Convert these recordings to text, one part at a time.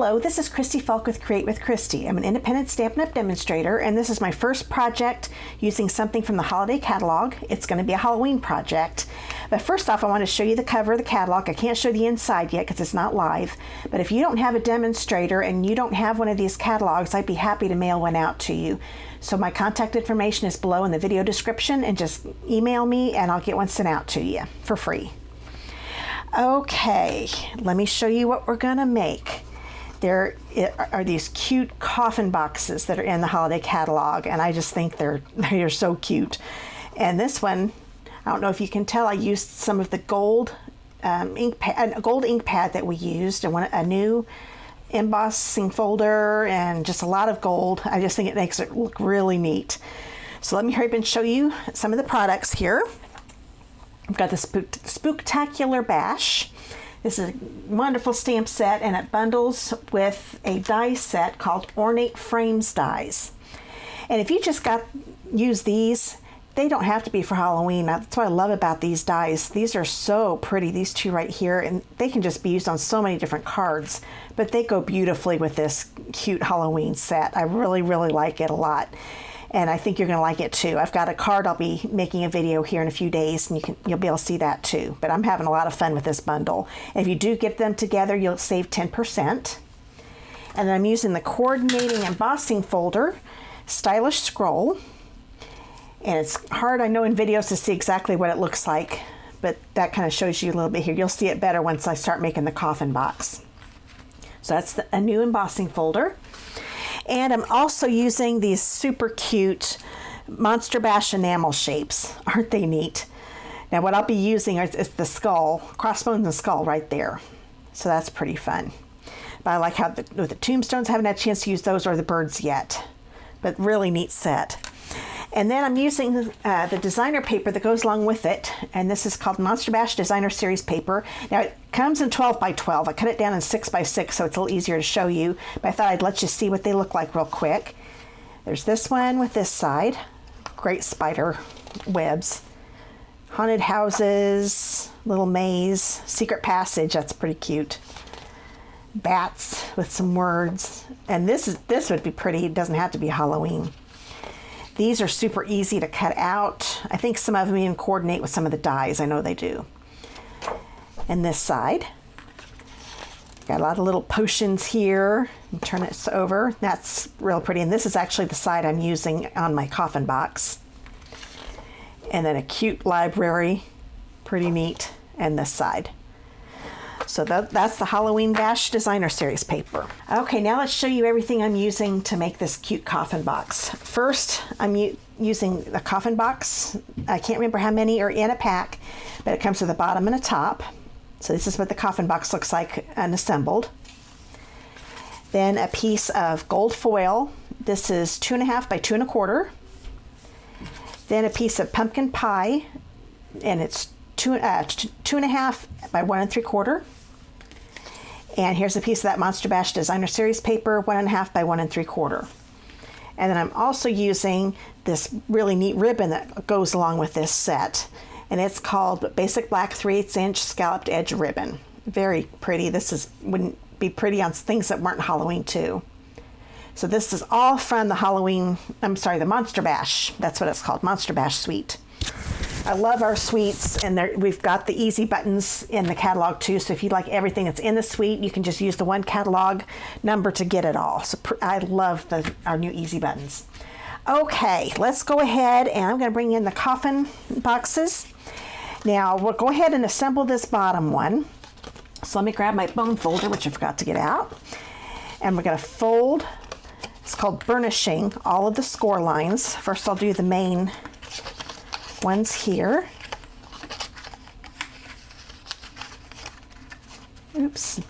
Hello, this is Christy Fulk with Create with Christy. I'm an independent Stampin' Up! Demonstrator, and this is my first project using something from the holiday catalog. It's going to be a Halloween project. But first off, I want to show you the cover of the catalog. I can't show the inside yet because it's not live. But if you don't have a demonstrator and you don't have one of these catalogs, I'd be happy to mail one out to you. So my contact information is below in the video description, and just email me and I'll get one sent out to you for free. Okay, let me show you what we're going to make. There are these cute coffin boxes that are in the holiday catalog, and I just think they're so cute. And this one, I don't know if you can tell, I used some of the gold ink pad that we used, and a new embossing folder, and just a lot of gold. I just think it makes it look really neat. So let me hurry up and show you some of the products here. I've got the Spooktacular Bash. This is a wonderful stamp set, and it bundles with a die set called Ornate Frames dies. And if you just use these, they don't have to be for Halloween. That's what I love about these dies. These are so pretty, these two right here, and they can just be used on so many different cards, but they go beautifully with this cute Halloween set. I really, really like it a lot. And I think you're going to like it too. I've got a card I'll be making a video here in a few days, and you'll be able to see that too. But I'm having a lot of fun with this bundle. And if you do get them together, you'll save 10%. And then I'm using the Coordinating Embossing folder, Stylish Scroll. And it's hard, I know, in videos to see exactly what it looks like, but that kind of shows you a little bit here. You'll see it better once I start making the coffin box. So that's a new embossing folder. And I'm also using these super cute Monster Bash enamel shapes. Aren't they neat? Now what I'll be using is the skull, crossbones and skull right there. So that's pretty fun. But I like how with the tombstones, I haven't had a chance to use those or the birds yet. But really neat set. And then I'm using the designer paper that goes along with it, and this is called Monster Bash Designer Series paper. Now it comes in 12 by 12. I cut it down in 6 by 6, so it's a little easier to show you, but I thought I'd let you see what they look like real quick. There's this one with this side, great spider webs, haunted houses, little maze, secret passage, that's pretty cute. Bats with some words, and this would be pretty. It doesn't have to be Halloween. These are super easy to cut out. I think some of them even coordinate with some of the dies. I know they do. And this side, got a lot of little potions here. Turn this over. That's real pretty. And this is actually the side I'm using on my coffin box. And then a cute library, pretty neat. And this side. So that's the Halloween Bash Designer Series paper. Okay, now let's show you everything I'm using to make this cute coffin box. First, I'm using the coffin box. I can't remember how many are in a pack, but it comes with a bottom and a top. So this is what the coffin box looks like unassembled. Then a piece of gold foil. This is 2.5 by 2 1/4. Then a piece of pumpkin pie, and it's 2.5 by 1 3/4. And here's a piece of that Monster Bash Designer Series paper, 1.5 by 1 3/4. And then I'm also using this really neat ribbon that goes along with this set. And it's called Basic Black 3/8 inch Scalloped Edge Ribbon. Very pretty. This wouldn't be pretty on things that weren't Halloween too. So this is all from the the Monster Bash. That's what it's called, Monster Bash Suite. I love our suites, and we've got the easy buttons in the catalog too, so if you like everything that's in the suite, you can just use the one catalog number to get it all. So I love our new easy buttons. Okay, let's go ahead, and I'm going to bring in the coffin boxes. Now we'll go ahead and assemble this bottom one. So let me grab my bone folder, which I forgot to get out, and we're going to fold, it's called burnishing, all of the score lines. First I'll do the main ones here. Oops,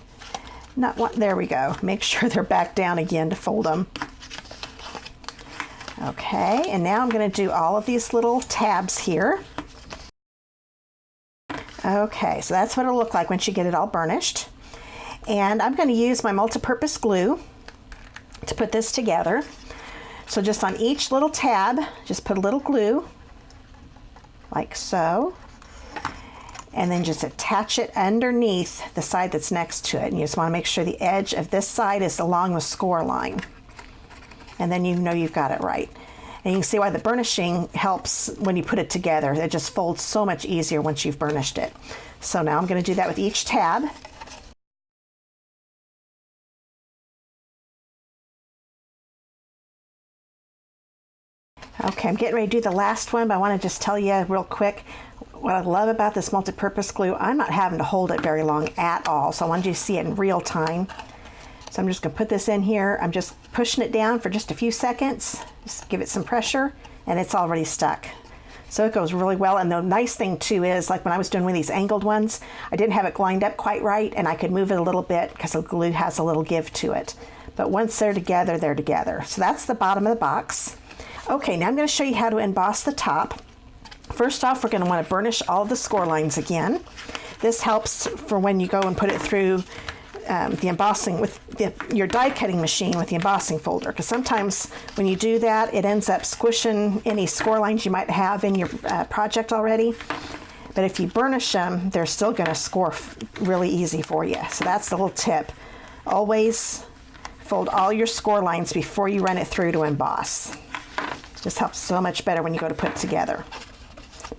not one, there we go. Make sure they're back down again to fold them. Okay, and now I'm going to do all of these little tabs here. Okay, so that's what it'll look like once you get it all burnished. And I'm going to use my multi-purpose glue to put this together. So just on each little tab, just put a little glue, like so. and then just attach it underneath the side that's next to it. And you just want to make sure the edge of this side is along the score line. And then you know you've got it right. And you can see why the burnishing helps when you put it together. It just folds so much easier once you've burnished it. So now I'm going to do that with each tab. Okay, I'm getting ready to do the last one, but I want to just tell you real quick what I love about this multi-purpose glue. I'm not having to hold it very long at all, so I want you to see it in real time. So I'm just going to put this in here. I'm just pushing it down for just a few seconds. Just give it some pressure, and it's already stuck. So it goes really well. And the nice thing too is, like when I was doing one of these angled ones, I didn't have it lined up quite right, and I could move it a little bit because the glue has a little give to it. But once they're together, they're together. So that's the bottom of the box. Okay, now I'm going to show you how to emboss the top. First off, we're going to want to burnish all of the score lines again. This helps for when you go and put it through the embossing with your die cutting machine with the embossing folder, because sometimes when you do that, it ends up squishing any score lines you might have in your project already. But if you burnish them, they're still going to score really easy for you. So that's the little tip. Always fold all your score lines before you run it through to emboss. Just helps so much better when you go to put it together.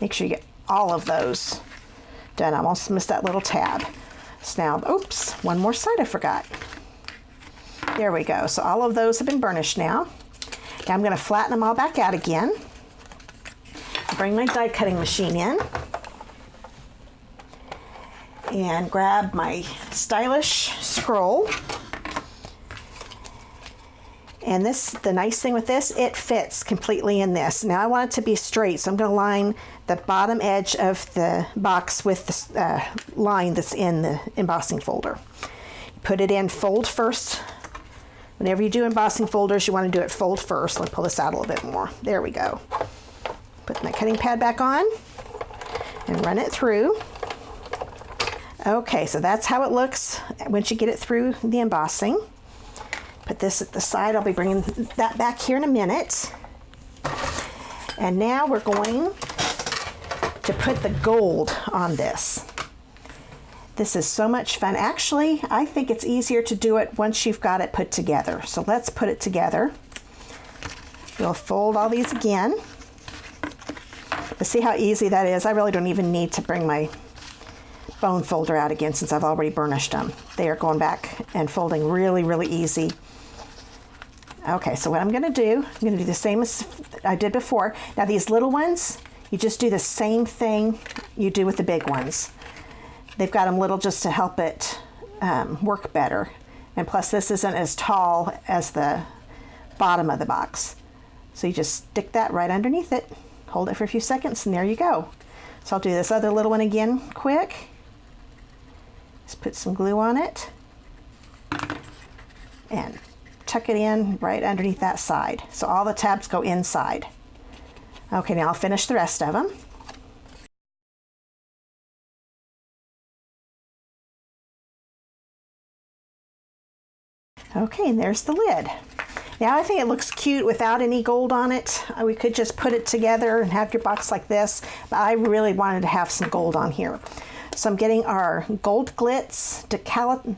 Make sure you get all of those done. I almost missed that little tab. So now, oops, one more side I forgot. There we go. So all of those have been burnished now. Now I'm going to flatten them all back out again. Bring my die cutting machine in. And grab my stylish scroll. And this, the nice thing with this, it fits completely in this. Now I want it to be straight, so I'm going to line the bottom edge of the box with the line that's in the embossing folder. Put it in fold first. Whenever you do embossing folders, you want to do it fold first. Let me pull this out a little bit more. There we go. Put my cutting pad back on and run it through. Okay, so that's how it looks once you get it through the embossing. Put this at the side. I'll be bringing that back here in a minute. And now we're going to put the gold on this. This is so much fun. Actually, I think it's easier to do it once you've got it put together. So let's put it together. We'll fold all these again. But see how easy that is? I really don't even need to bring my bone folder out again since I've already burnished them. They are going back and folding really, really easy. Okay, so what I'm going to do, I'm going to do the same as I did before. Now these little ones, you just do the same thing you do with the big ones. They've got them little just to help it work better. And plus this isn't as tall as the bottom of the box. So you just stick that right underneath it, hold it for a few seconds, and there you go. So I'll do this other little one again quick. Just put some glue on it and tuck it in right underneath that side. So all the tabs go inside. Okay, now I'll finish the rest of them. Okay, and there's the lid. Now I think it looks cute without any gold on it. We could just put it together and have your box like this, but I really wanted to have some gold on here. So I'm getting our gold glitz,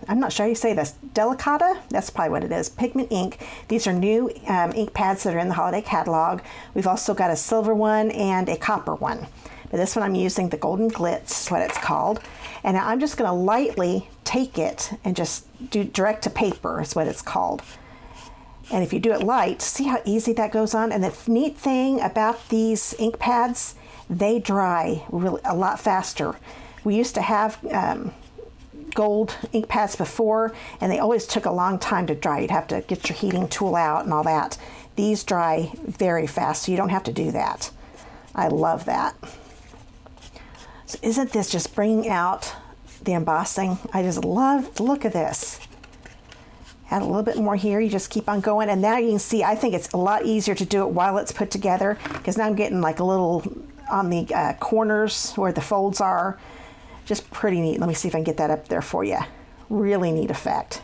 I'm not sure how you say this, delicata, that's probably what it is, pigment ink. These are new ink pads that are in the holiday catalog. We've also got a silver one and a copper one. But this one I'm using the golden glitz, is what it's called. And now I'm just gonna lightly take it and just do direct to paper is what it's called. And if you do it light, see how easy that goes on? And the neat thing about these ink pads, they dry really a lot faster. We used to have gold ink pads before, and they always took a long time to dry. You'd have to get your heating tool out and all that. These dry very fast, so you don't have to do that. I love that. So isn't this just bringing out the embossing? I just love the look of this. Add a little bit more here. You just keep on going, and now you can see, I think it's a lot easier to do it while it's put together, because now I'm getting like a little on the corners where the folds are. Just pretty neat. Let me see if I can get that up there for you. Really neat effect.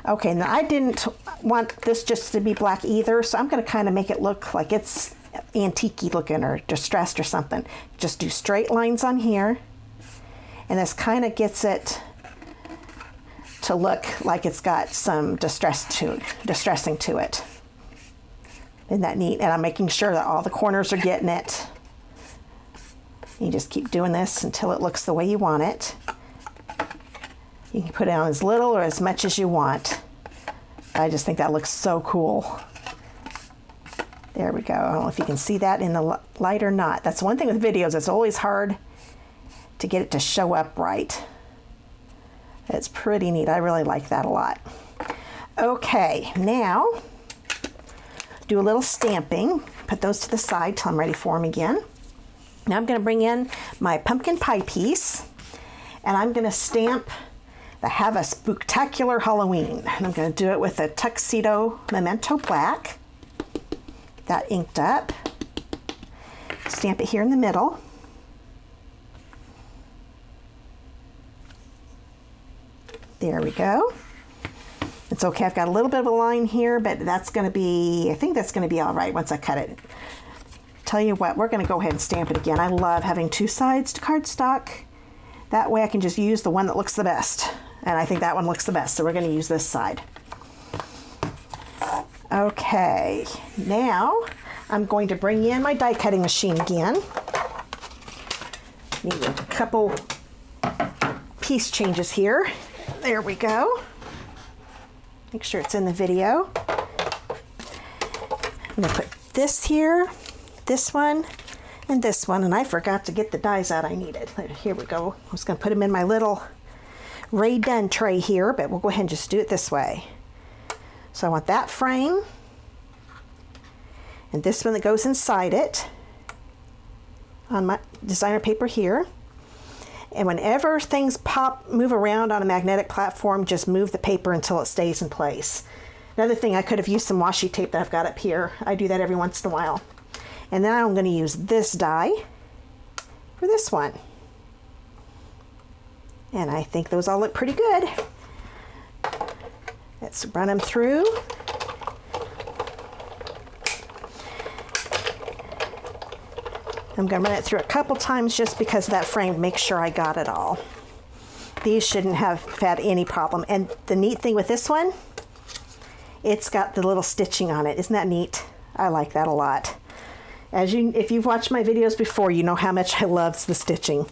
Okay, now I didn't want this just to be black either, so I'm going to kind of make it look like it's antique-y looking or distressed or something. Just do straight lines on here. And this kind of gets it to look like it's got some distressing to it. Isn't that neat? And I'm making sure that all the corners are getting it. You just keep doing this until it looks the way you want it. You can put it on as little or as much as you want. I just think that looks so cool. There we go. I don't know if you can see that in the light or not. That's one thing with videos. It's always hard to get it to show up right. It's pretty neat. I really like that a lot. Okay, now do a little stamping. Put those to the side till I'm ready for them again. Now I'm going to bring in my pumpkin pie piece, and I'm going to stamp the Have a Spooktacular Halloween. And I'm going to do it with a Tuxedo Memento Black. That inked up. Stamp it here in the middle. There we go. It's okay, I've got a little bit of a line here, but that's going to be, I think that's going to be all right once I cut it. Tell you what, we're going to go ahead and stamp it again. I love having two sides to cardstock. That way I can just use the one that looks the best. And I think that one looks the best, so we're going to use this side. Okay, now I'm going to bring in my die cutting machine again. Need a couple piece changes here. There we go. Make sure it's in the video. I'm going to put this here, this one, and this one, and I forgot to get the dies out I needed. Here we go. I was going to put them in my little Ray Dunn tray here, but we'll go ahead and just do it this way. So I want that frame, and this one that goes inside it on my designer paper here. And whenever things move around on a magnetic platform, just move the paper until it stays in place. Another thing, I could have used some washi tape that I've got up here. I do that every once in a while. And then I'm going to use this die for this one. And I think those all look pretty good. Let's run them through. I'm going to run it through a couple times just because of that frame to make sure I got it all. These shouldn't have had any problem. And the neat thing with this one, it's got the little stitching on it. Isn't that neat? I like that a lot. If you've watched my videos before, you know how much I love the stitching.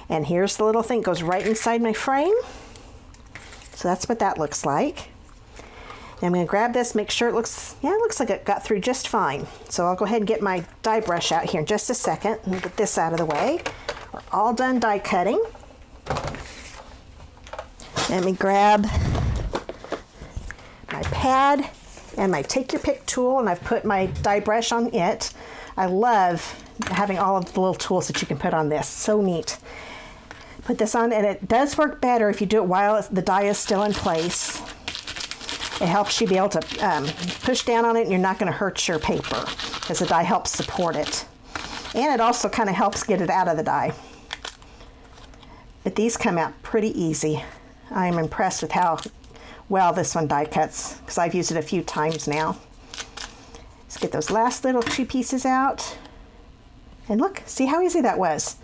And here's the little thing, it goes right inside my frame. So that's what that looks like. And I'm going to grab this, make sure it looks like it got through just fine. So I'll go ahead and get my die brush out here in just a second and get this out of the way. We're all done die cutting. Let me grab my pad and my take your pick tool, and I've put my die brush on it. I love having all of the little tools that you can put on this. So neat. Put this on, and it does work better if you do it while the die is still in place. It helps you be able to push down on it, and you're not going to hurt your paper because the die helps support it. And it also kind of helps get it out of the die. But these come out pretty easy. I'm impressed with how well this one die cuts because I've used it a few times now. Let's get those last little two pieces out. And look, see how easy that was.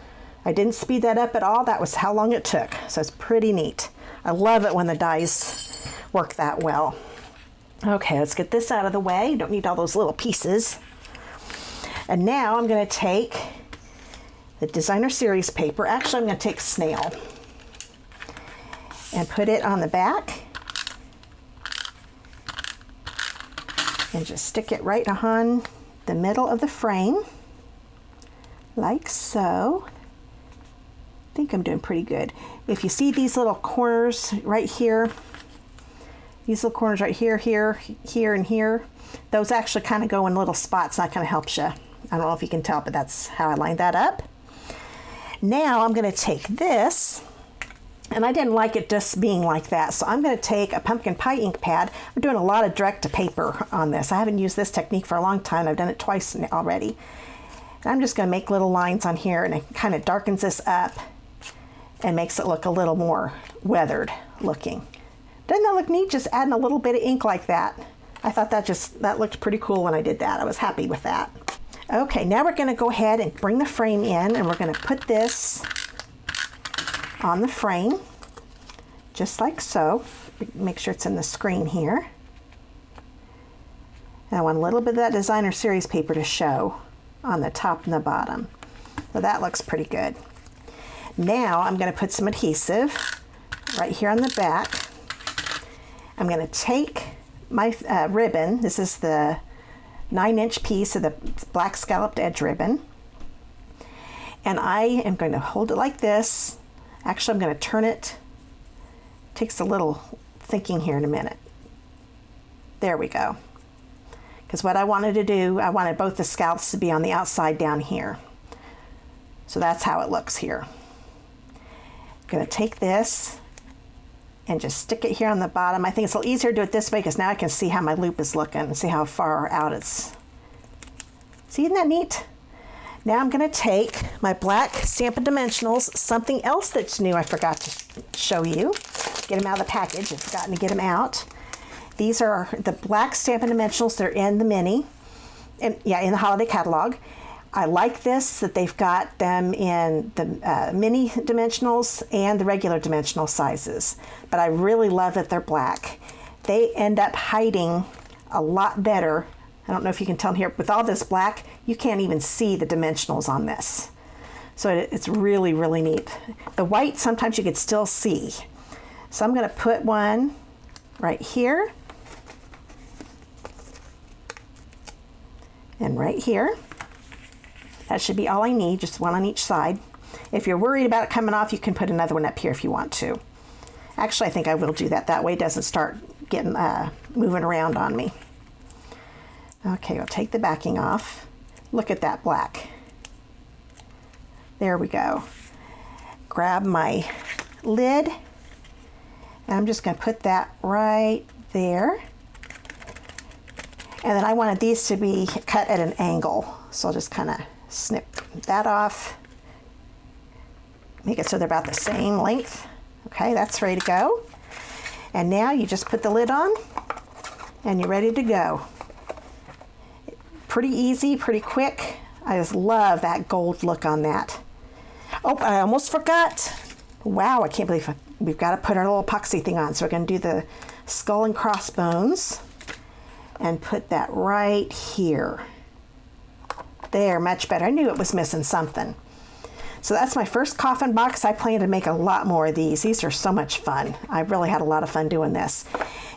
I didn't speed that up at all. That was how long it took. So it's pretty neat. I love it when the dies work that well. Okay, let's get this out of the way. You don't need all those little pieces. And now I'm going to take the Designer Series paper. Actually, I'm going to take Snail and put it on the back and just stick it right on the middle of the frame like so. I think I'm doing pretty good. If you see these little corners right here, these little corners right here, here, here, and here, those actually kind of go in little spots. That kind of helps you. I don't know if you can tell, but that's how I lined that up. Now I'm going to take this, and I didn't like it just being like that, so I'm going to take a pumpkin pie ink pad. I'm doing a lot of direct to paper on this. I haven't used this technique for a long time. I've done it twice already. And I'm just going to make little lines on here, and it kind of darkens this up and makes it look a little more weathered looking. Doesn't that look neat? Just adding a little bit of ink like that. I thought that looked pretty cool when I did that. I was happy with that. Okay, now we're going to go ahead and bring the frame in, and we're going to put this on the frame, just like so. Make sure it's in the screen here. And I want a little bit of that designer series paper to show on the top and the bottom. So that looks pretty good. Now I'm going to put some adhesive right here on the back. I'm going to take my ribbon. This is the 9-inch piece of the black scalloped edge ribbon. And I am going to hold it like this. Actually, I'm going to turn it. Takes a little thinking here in a minute. There we go. Because what I wanted to do, I wanted both the scallops to be on the outside down here. So that's how it looks here. I'm going to take this and just stick it here on the bottom. I think it's a little easier to do it this way because now I can see how my loop is looking and see how far out it's. See, isn't that neat? Now I'm going to take my black Stampin' Dimensionals, something else that's new I forgot to show you. Get them out of the package. I've forgotten to get them out. These are the black Stampin' Dimensionals. They're in the mini, in the holiday catalog. I like this, that they've got them in the mini dimensionals and the regular dimensional sizes. But I really love that they're black. They end up hiding a lot better. I don't know if you can tell here, with all this black, you can't even see the dimensionals on this. So it's really, really neat. The white, sometimes you could still see. So I'm going to put one right here. And right here. That should be all I need, just one on each side. If you're worried about it coming off, you can put another one up here if you want to. Actually, I think I will do that. That way it doesn't start getting moving around on me. Okay, I'll take the backing off. Look at that black. There we go. Grab my lid, and I'm just going to put that right there. And then I wanted these to be cut at an angle, so I'll just kind of snip that off. Make it so they're about the same length. Okay, that's ready to go. And now you just put the lid on, and you're ready to go. Pretty easy, pretty quick. I just love that gold look on that. Oh, I almost forgot. Wow, I can't believe we've got to put our little epoxy thing on. So we're going to do the skull and crossbones and put that right here. There, much better. I knew it was missing something. So that's my first coffin box. I plan to make a lot more of these. These are so much fun. I really had a lot of fun doing this.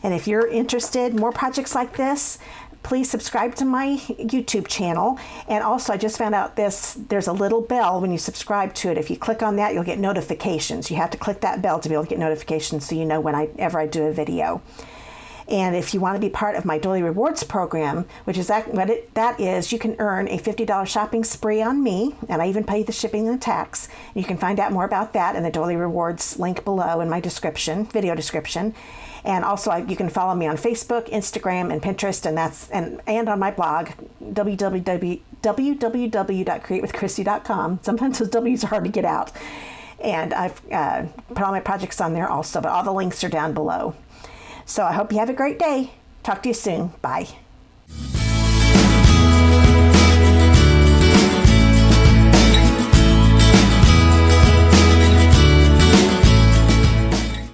And if you're interested in more projects like this, please subscribe to my YouTube channel. And also, I just found out there's a little bell when you subscribe to it. If you click on that, you'll get notifications. You have to click that bell to be able to get notifications so you know whenever I do a video. And if you want to be part of my Daily Rewards program, which is that is, you can earn a $50 shopping spree on me, and I even pay the shipping and the tax. You can find out more about that in the Daily Rewards link below in my description, video description. And also, you can follow me on Facebook, Instagram, and Pinterest, and on my blog, www.createwithchristy.com. Sometimes those W's are hard to get out. And I've put all my projects on there also, but all the links are down below. So I hope you have a great day. Talk to you soon. Bye.